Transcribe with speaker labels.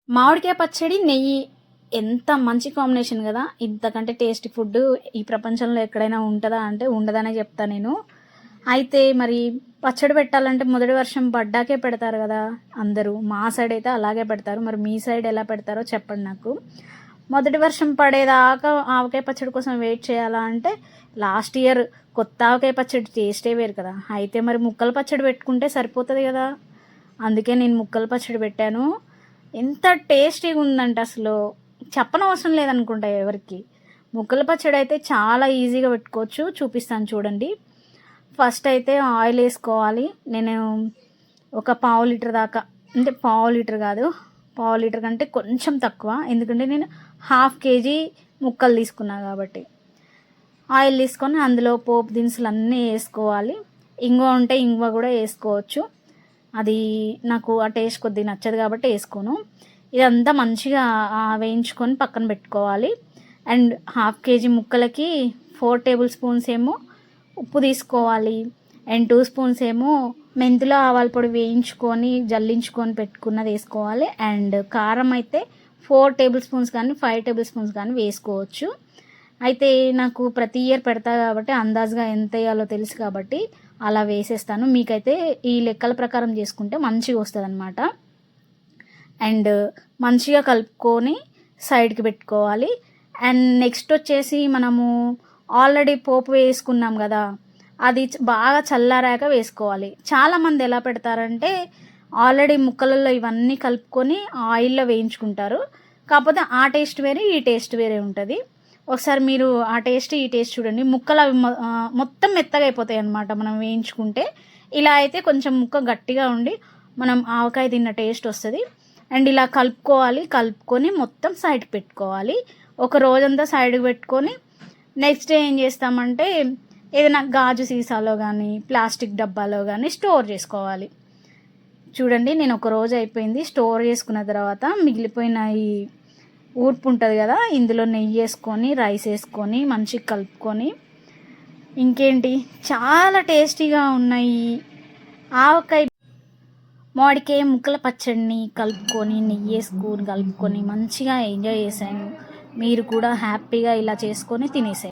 Speaker 1: మామిడికాయ పచ్చడి, నెయ్యి ఎంత మంచి కాంబినేషన్ కదా! ఇంతకంటే టేస్టీ ఫుడ్ ఈ ప్రపంచంలో ఎక్కడైనా ఉంటదా అంటే ఉండదనే చెప్తా నేను. అయితే మరి పచ్చడి పెట్టాలంటే మొదటి వర్షం పడ్డాకే పెడతారు కదా అందరూ. మా సైడ్ అయితే అలాగే పెడతారు. మరి మీ సైడ్ ఎలా పెడతారో చెప్పండి నాకు. మొదటి వర్షం పడేదాకా ఆవకాయ పచ్చడి కోసం వెయిట్ చేయాలా అంటే లాస్ట్ ఇయర్ కొత్త ఆవకాయ పచ్చడి టేస్టే వేరు కదా! అయితే మరి ముక్కల పచ్చడి పెట్టుకుంటే సరిపోతది కదా! అందుకే నేను ముక్కల పచ్చడి పెట్టాను. ఎంత టేస్టీగా ఉందంటే అసలు చెప్పనవసరం లేదనుకుంటా ఎవరికి. ముక్కల పచ్చడి అయితే చాలా ఈజీగా పెట్టుకోవచ్చు. చూపిస్తాను చూడండి. ఫస్ట్ అయితే ఆయిల్ వేసుకోవాలి. నేను ఒక పావు లీటర్ దాకా, అంటే పావు లీటర్ కాదు, పావు లీటర్ కంటే కొంచెం తక్కువ, ఎందుకంటే నేను హాఫ్ కేజీ ముక్కలు తీసుకున్నా కాబట్టి. ఆయిల్ తీసుకొని అందులో పోపు దినుసులు అన్నీ వేసుకోవాలి. ఇంగువ ఉంటే ఇంగువ కూడా వేసుకోవచ్చు. అది నాకు ఆ టేస్ట్ కొద్దిగా నచ్చదు కాబట్టి వేసుకోను. ఇదంతా మంచిగా వేయించుకొని పక్కన పెట్టుకోవాలి. అండ్ హాఫ్ కేజీ ముక్కలకి 4 టేబుల్ స్పూన్స్ ఏమో ఉప్పు తీసుకోవాలి. అండ్ 2 స్పూన్స్ ఏమో మెంతులు ఆవాల పొడి వేయించుకొని జల్లించుకొని పెట్టుకున్నది వేసుకోవాలి. అండ్ కారం అయితే 4 టేబుల్ స్పూన్స్ కానీ 5 టేబుల్ స్పూన్స్ కానీ వేసుకోవచ్చు. అయితే నాకు ప్రతి ఇయర్ పెడతా కాబట్టి అందాజుగా ఎంత వేయాలో తెలుసు కాబట్టి అలా వేసేస్తాను. మీకైతే ఈ లెక్కల ప్రకారం చేసుకుంటే మంచిగా వస్తుంది అనమాట. అండ్ మంచిగా కలుపుకొని సైడ్కి పెట్టుకోవాలి. అండ్ నెక్స్ట్ వచ్చేసి మనము ఆల్రెడీ పోపు వేసుకున్నాం కదా, అది బాగా చల్లారాక వేసుకోవాలి. చాలామంది ఎలా పెడతారంటే ఆల్రెడీ ముక్కలలో ఇవన్నీ కలుపుకొని ఆయిల్లో వేయించుకుంటారు. కాకపోతే ఆ టేస్ట్ వేరే, ఈ టేస్ట్ వేరే ఉంటుంది. ఒకసారి మీరు ఆ టేస్ట్ ఈ టేస్ట్ చూడండి. ముక్కలు అవి మొత్తం మెత్తగా అయిపోతాయి అన్నమాట మనం వేయించుకుంటే. ఇలా అయితే కొంచెం ముక్క గట్టిగా ఉండి మనం ఆవకాయ తిన్న టేస్ట్ వస్తుంది. అండ్ ఇలా కలుపుకోవాలి. కలుపుకొని మొత్తం సైడ్కి పెట్టుకోవాలి. ఒక రోజంతా సైడ్కి పెట్టుకొని నెక్స్ట్ డే ఏం చేస్తామంటే ఏదైనా గాజు సీసాలో కానీ ప్లాస్టిక్ డబ్బాలో కానీ స్టోర్ చేసుకోవాలి. చూడండి, నేను ఒక రోజు అయిపోయింది. స్టోర్ చేసుకున్న తర్వాత మిగిలిపోయిన ఈ ఊర్పు ఉంటుంది కదా, ఇందులో నెయ్యి వేసుకొని రైస్ వేసుకొని మంచిగా కలుపుకొని, ఇంకేంటి చాలా టేస్టీగా ఉన్నాయి ఆవకాయ మామిడికాయ ముక్కల పచ్చడిని కలుపుకొని నెయ్యి వేసుకొని కలుపుకొని మంచిగా ఎంజాయ్ చేశాను. మీరు కూడా హ్యాపీగా ఇలా చేసుకొని తినేసాను.